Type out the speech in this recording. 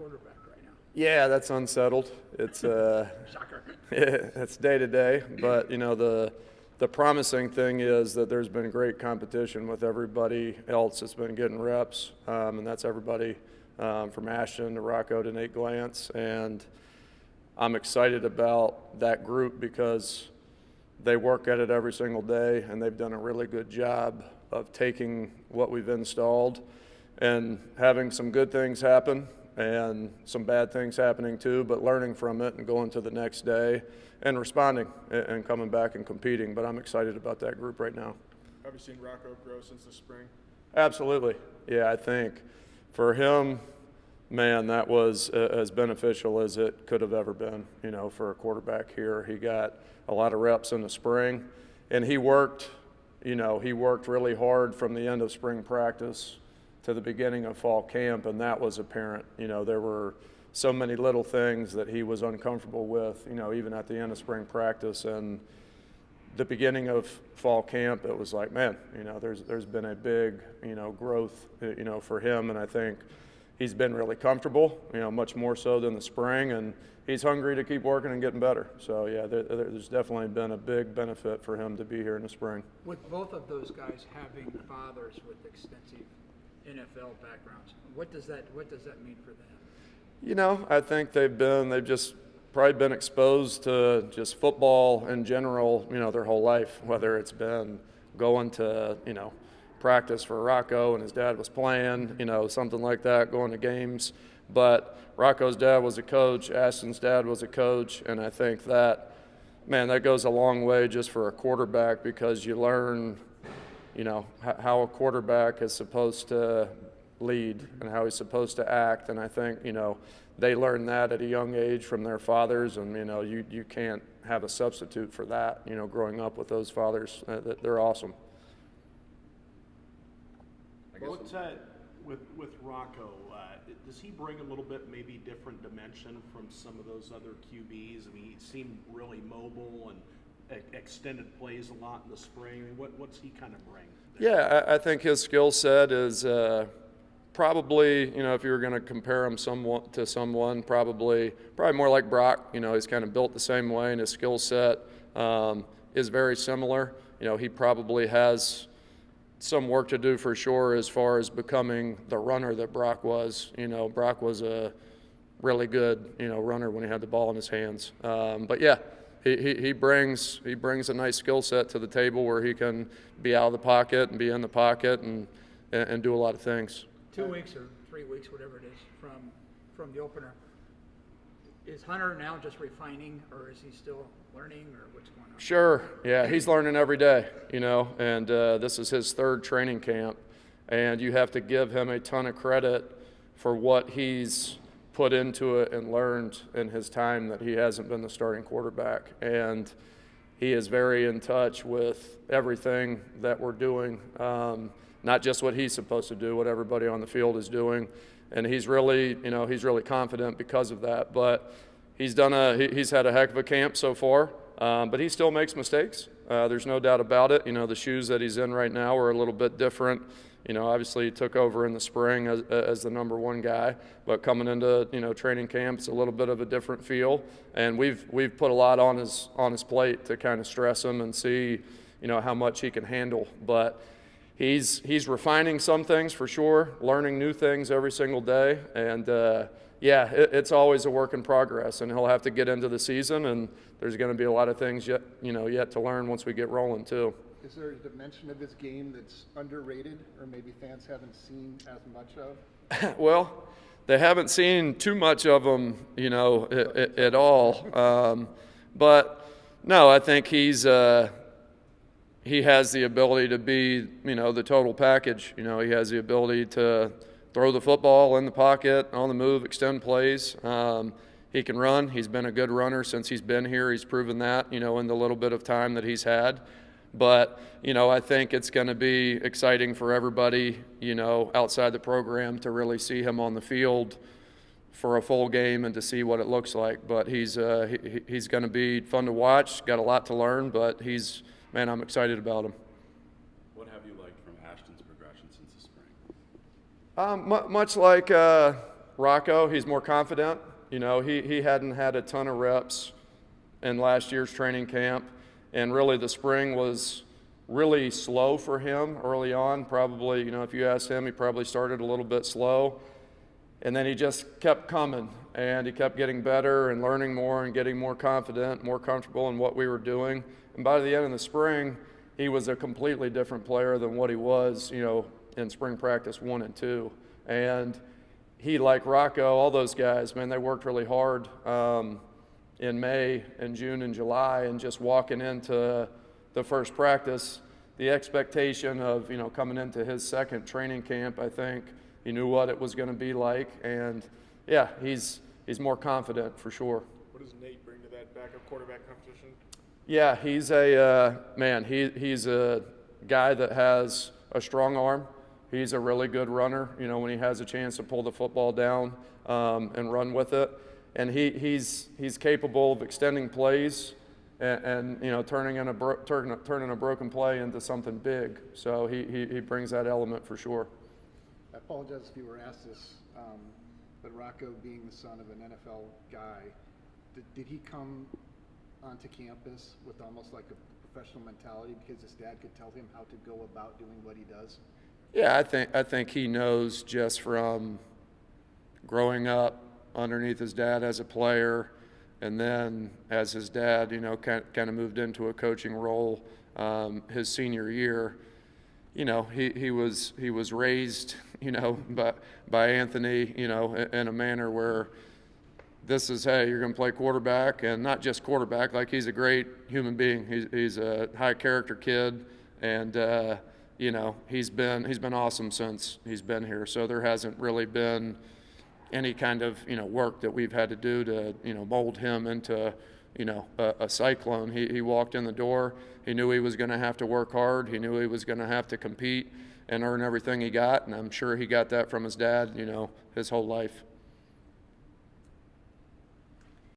quarterback right now? Yeah, that's unsettled. It's Shocker. it's day to day, but the promising thing is that there's been great competition with everybody else that's been getting reps, and that's everybody from Ashton to Rocco to Nate Glantz, and I'm excited about that group because they work at it every single day, and they've done a really good job of taking what we've installed and having some good things happen and some bad things happening too, but learning from it and going to the next day and responding and coming back and competing. But I'm excited about that group right now. Have you seen Rocco grow since the spring? Absolutely. Yeah, I think for him, man, that was as beneficial as it could have ever been, for a quarterback here. He got a lot of reps in the spring, and he worked really hard from the end of spring practice to the beginning of fall camp, and that was apparent. There were so many little things that he was uncomfortable with, even at the end of spring practice. And the beginning of fall camp, it was like, man, there's been a big, growth, for him, and I think he's been really comfortable, much more so than the spring, and he's hungry to keep working and getting better. So, yeah, there's definitely been a big benefit for him to be here in the spring. With both of those guys having fathers with extensive NFL backgrounds, what does that mean for them? I think they've just probably been exposed to just football in general, their whole life, whether it's been going to, practice for Rocco and his dad was playing, something like that, going to games. But Rocco's dad was a coach, Ashton's dad was a coach, and I think that goes a long way just for a quarterback because you learn, how a quarterback is supposed to lead and how he's supposed to act. And I think, they learn that at a young age from their fathers, and, you can't have a substitute for that, growing up with those fathers. They're awesome. With Rocco, does he bring a little bit maybe different dimension from some of those other QBs? I mean, he seemed really mobile and extended plays a lot in the spring. I mean, what's he kind of bring? Yeah, I think his skill set is probably, if you were going to compare him to someone, probably more like Brock. He's kind of built the same way, and his skill set is very similar. He probably has some work to do for sure as far as becoming the runner that Brock was. Brock was a really good, runner when he had the ball in his hands. But yeah, he brings a nice skill set to the table where he can be out of the pocket and be in the pocket and do a lot of things. 2 weeks or 3 weeks, whatever it is, from the opener. Is Hunter now just refining, or is he still learning, or what's going on? Sure. Yeah, he's learning every day, and this is his third training camp, and you have to give him a ton of credit for what he's put into it and learned in his time that he hasn't been the starting quarterback. And he is very in touch with everything that we're doing, not just what he's supposed to do, what everybody on the field is doing. And he's really confident because of that. But he's had a heck of a camp so far, but he still makes mistakes. There's no doubt about it. The shoes that he's in right now are a little bit different. Obviously he took over in the spring as the number one guy, but coming into training camp, it's a little bit of a different feel. And we've put a lot on his plate to kind of stress him and see how much he can handle. But he's refining some things for sure, learning new things every single day, and it's always a work in progress. And he'll have to get into the season, and there's going to be a lot of things yet to learn once we get rolling too. Is there a dimension of his game that's underrated, or maybe fans haven't seen as much of? Well, they haven't seen too much of him, at all. But no, I think he has the ability to be, the total package. He has the ability to throw the football in the pocket, on the move, extend plays. He can run. He's been a good runner since he's been here. He's proven that, in the little bit of time that he's had. But, I think it's going to be exciting for everybody, outside the program to really see him on the field for a full game and to see what it looks like. But he's going to be fun to watch, got a lot to learn, but I'm excited about him. What have you liked from Ashton's progression since the spring? Much like Rocco, he's more confident. You know, he hadn't had a ton of reps in last year's training camp, and really the spring was really slow for him early on. Probably, you know, if you asked him, he probably started a little bit slow, and then he just kept coming, and he kept getting better and learning more and getting more confident, more comfortable in what we were doing. And by the end of the spring, he was a completely different player than what he was, you know, in spring practice 1 and 2. And he, like Rocco, all those guys, man, they worked really hard in May and June and July, and just walking into the first practice, the expectation of, you know, coming into his second training camp, I think he knew what it was going to be like. And yeah, he's more confident for sure. What does Nate bring to that backup quarterback competition? Yeah, he's a man. He's a guy that has a strong arm. He's a really good runner. You know, when he has a chance to pull the football down and run with it, and he's capable of extending plays and you know, turning a broken play into something big. So he brings that element for sure. I apologize if you were asked this, but Rocco, being the son of an NFL guy, did he come onto campus with almost like a professional mentality because his dad could tell him how to go about doing what he does? Yeah, I think he knows just from growing up underneath his dad as a player, and then as his dad, you know, kind of moved into a coaching role his senior year. You know, he was raised, you know, by Anthony, you know, in a manner where this is, hey, you're going to play quarterback, and not just quarterback. Like, he's a great human being. He's a high character kid, and you know, he's been awesome since he's been here. So there hasn't really been any kind of, you know, work that we've had to do to, you know, mold him into, you know, a Cyclone. He walked in the door. He knew he was going to have to work hard. He knew he was going to have to compete and earn everything he got, and I'm sure he got that from his dad, you know, his whole life.